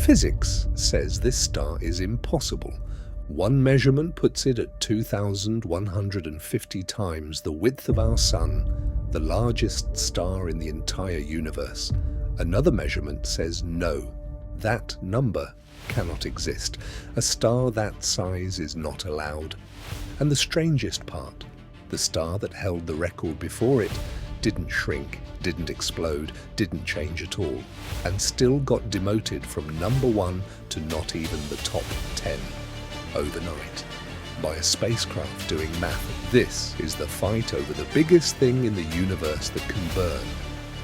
Physics says this star is impossible. One measurement puts it at 2,150 times the width of our Sun, the largest star in the entire universe. Another measurement says no, that number cannot exist. A star that size is not allowed. And the strangest part, the star that held the record before it didn't shrink, didn't explode, didn't change at all, and still got demoted from number 1 to not even the top 10 overnight by a spacecraft doing math. This is the fight over the biggest thing in the universe that can burn,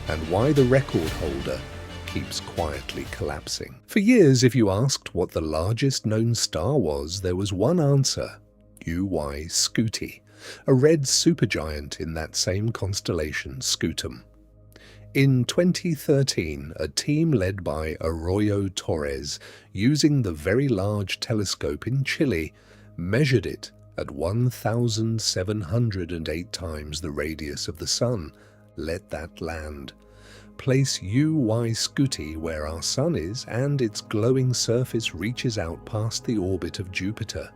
and why the record holder keeps quietly collapsing. For years, if you asked what the largest known star was, there was one answer: Scuti, a red supergiant in that same constellation, Scutum. In 2013, a team led by Arroyo Torres, using the Very Large Telescope in Chile, measured it at 1,708 times the radius of the Sun. Let that land. Place Scuti where our Sun is, and its glowing surface reaches out past the orbit of Jupiter.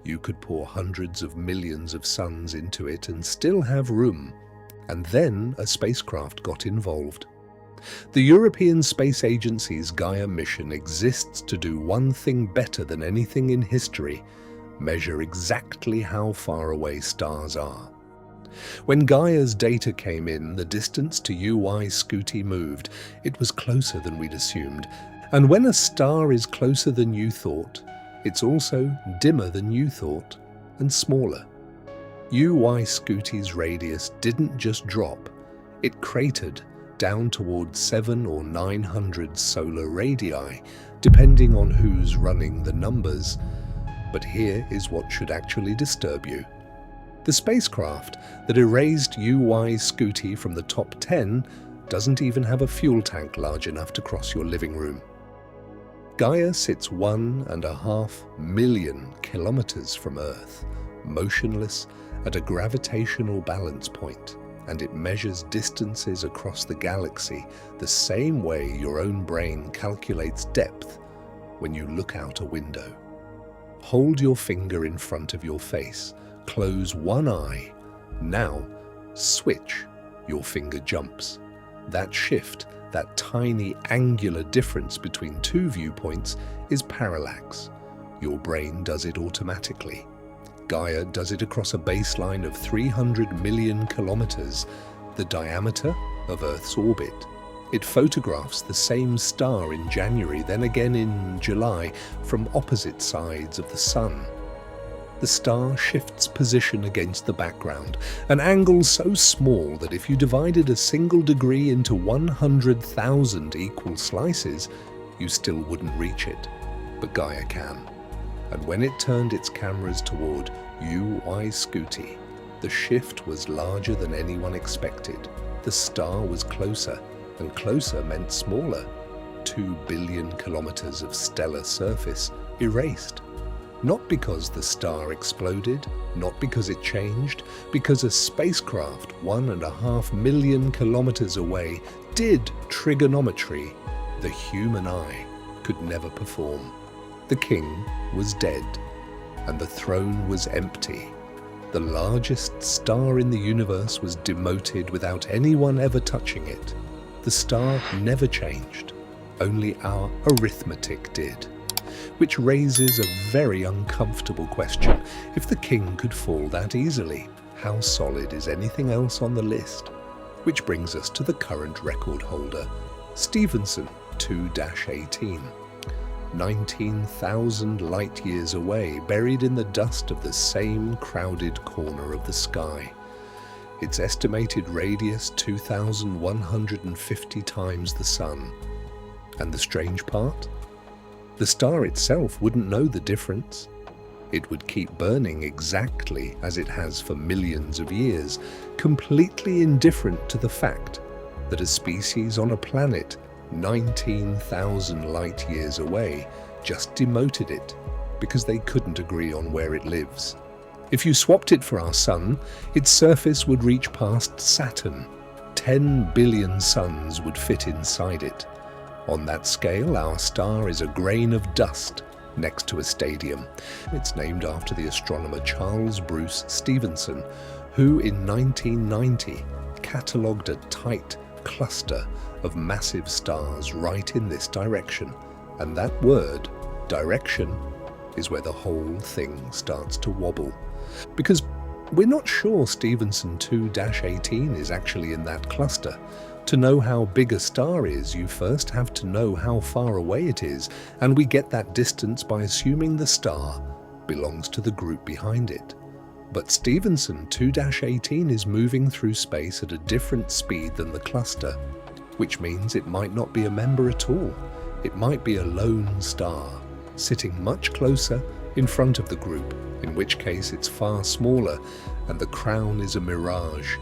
You could pour hundreds of millions of suns into it and still have room. And then a spacecraft got involved. The European Space Agency's Gaia mission exists to do one thing better than anything in history: measure exactly how far away stars are. When Gaia's data came in, the distance to Scuti moved. It was closer than we'd assumed. And when a star is closer than you thought, it's also dimmer than you thought, and smaller. Scuti's radius didn't just drop, it cratered down toward 700 or 900 solar radii, depending on who's running the numbers. But here is what should actually disturb you. The spacecraft that erased Scuti from the top 10 doesn't even have a fuel tank large enough to cross your living room. Gaia sits 1.5 million kilometers from Earth, motionless at a gravitational balance point, and it measures distances across the galaxy the same way your own brain calculates depth when you look out a window. Hold your finger in front of your face. Close one eye. Now, switch. Your finger jumps. That shift, that tiny angular difference between two viewpoints, is parallax. Your brain does it automatically. Gaia does it across a baseline of 300 million kilometers, the diameter of Earth's orbit. It photographs the same star in January, then again in July, from opposite sides of the Sun. The star shifts position against the background, an angle so small that if you divided a single degree into 100,000 equal slices, you still wouldn't reach it. But Gaia can. And when it turned its cameras toward Scuti, the shift was larger than anyone expected. The star was closer, and closer meant smaller. 2 billion kilometers of stellar surface erased. Not because the star exploded, not because it changed, because a spacecraft 1.5 million kilometers away did trigonometry the human eye could never perform. The king was dead, and the throne was empty. The largest star in the universe was demoted without anyone ever touching it. The star never changed, only our arithmetic did. Which raises a very uncomfortable question. If the king could fall that easily, how solid is anything else on the list? Which brings us to the current record holder, Stephenson 2-18. 19,000 light-years away, buried in the dust of the same crowded corner of the sky. Its estimated radius 2,150 times the Sun. And the strange part? The star itself wouldn't know the difference. It would keep burning exactly as it has for millions of years, completely indifferent to the fact that a species on a planet 19,000 light-years away just demoted it because they couldn't agree on where it lives. If you swapped it for our Sun, its surface would reach past Saturn. 10 billion suns would fit inside it. On that scale, our star is a grain of dust next to a stadium. It's named after the astronomer Charles Bruce Stephenson, who in 1990 catalogued a tight cluster of massive stars right in this direction. And that word, direction, is where the whole thing starts to wobble. Because we're not sure Stephenson 2-18 is actually in that cluster. To know how big a star is, you first have to know how far away it is, and we get that distance by assuming the star belongs to the group behind it. But Stephenson 2-18 is moving through space at a different speed than the cluster, which means it might not be a member at all. It might be a lone star, sitting much closer in front of the group, in which case it's far smaller and the crown is a mirage.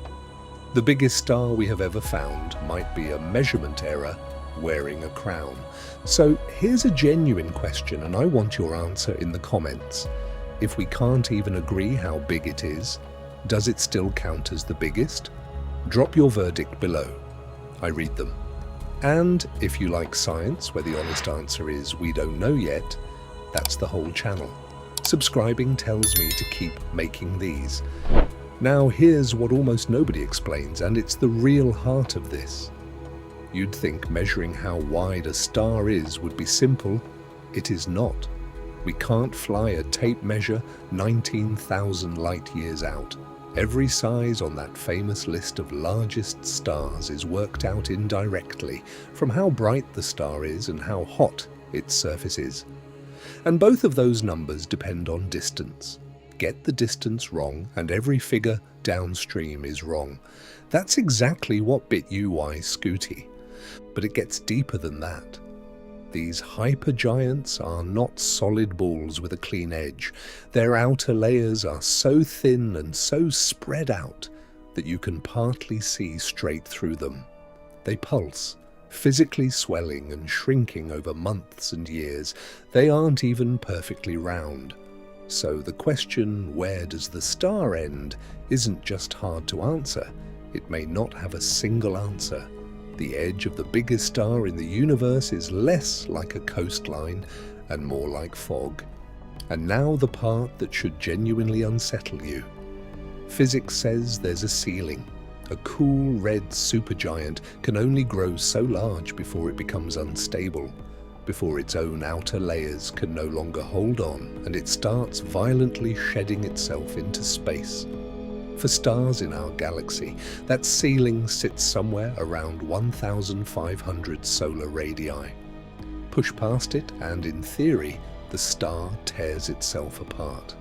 The biggest star we have ever found might be a measurement error wearing a crown. So here's a genuine question, and I want your answer in the comments. If we can't even agree how big it is, does it still count as the biggest? Drop your verdict below. I read them. And if you like science, where the honest answer is we don't know yet, that's the whole channel. Subscribing tells me to keep making these. Now here's what almost nobody explains, and it's the real heart of this. You'd think measuring how wide a star is would be simple. It is not. We can't fly a tape measure 19,000 light years out. Every size on that famous list of largest stars is worked out indirectly from how bright the star is and how hot its surface is. And both of those numbers depend on distance. Get the distance wrong and every figure downstream is wrong. That's exactly what bit UY Scuti. But it gets deeper than that. These hypergiants are not solid balls with a clean edge. Their outer layers are so thin and so spread out that you can partly see straight through them. They pulse, physically swelling and shrinking over months and years. They aren't even perfectly round. So the question, where does the star end, isn't just hard to answer. It may not have a single answer. The edge of the biggest star in the universe is less like a coastline and more like fog. And now the part that should genuinely unsettle you. Physics says there's a ceiling. A cool red supergiant can only grow so large before it becomes unstable, before its own outer layers can no longer hold on and it starts violently shedding itself into space. For stars in our galaxy, that ceiling sits somewhere around 1,500 solar radii. Push past it and, in theory, the star tears itself apart.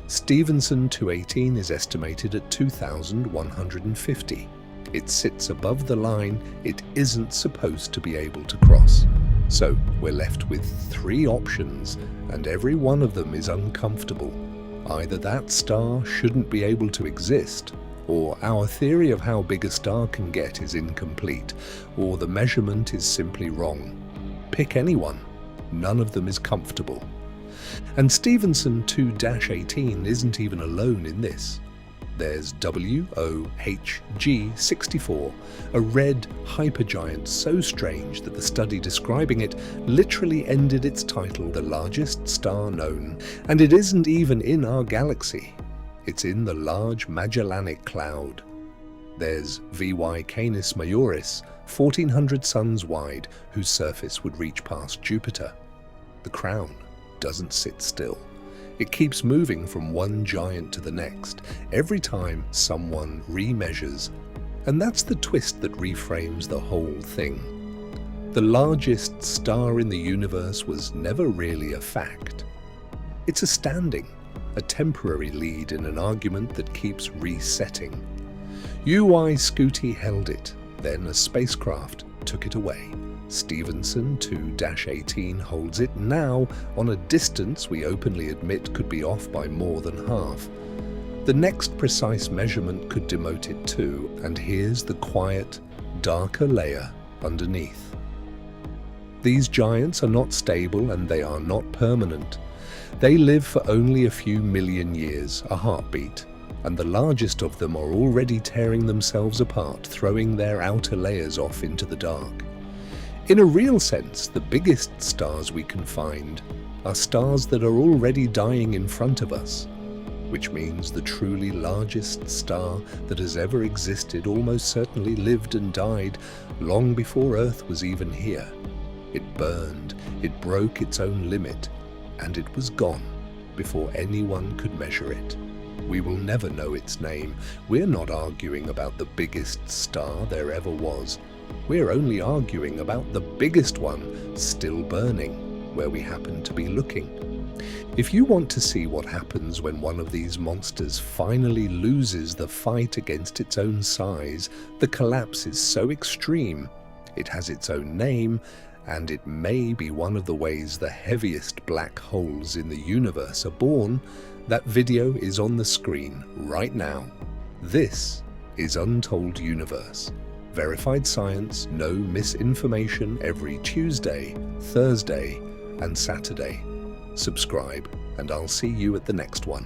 Stephenson 2-18 is estimated at 2,150. It sits above the line it isn't supposed to be able to cross. So we're left with three options, and every one of them is uncomfortable. Either that star shouldn't be able to exist, or our theory of how big a star can get is incomplete, or the measurement is simply wrong. Pick any one. None of them is comfortable. And Stephenson 2-18 isn't even alone in this. There's WOHG64, a red hypergiant so strange that the study describing it literally ended its title the largest star known. And it isn't even in our galaxy. It's in the Large Magellanic Cloud. There's VY Canis Majoris, 1,400 suns wide, whose surface would reach past Jupiter. The crown doesn't sit still. It keeps moving from one giant to the next, every time someone remeasures. And that's the twist that reframes the whole thing. The largest star in the universe was never really a fact. It's a standing, a temporary lead in an argument that keeps resetting. UY Scuti held it, then a spacecraft took it away. Stephenson 2-18 holds it now on a distance we openly admit could be off by more than half. The next precise measurement could demote it too, and here's the quiet, darker layer underneath. These giants are not stable and they are not permanent. They live for only a few million years, a heartbeat, and the largest of them are already tearing themselves apart, throwing their outer layers off into the dark. In a real sense, the biggest stars we can find are stars that are already dying in front of us, which means the truly largest star that has ever existed almost certainly lived and died long before Earth was even here. It burned, it broke its own limit, and it was gone before anyone could measure it. We will never know its name. We're not arguing about the biggest star there ever was. We're only arguing about the biggest one still burning, where we happen to be looking. If you want to see what happens when one of these monsters finally loses the fight against its own size, the collapse is so extreme, it has its own name, and it may be one of the ways the heaviest black holes in the universe are born, that video is on the screen right now. This is Untold Universe. Verified science, no misinformation every Tuesday, Thursday, and Saturday. Subscribe, and I'll see you at the next one.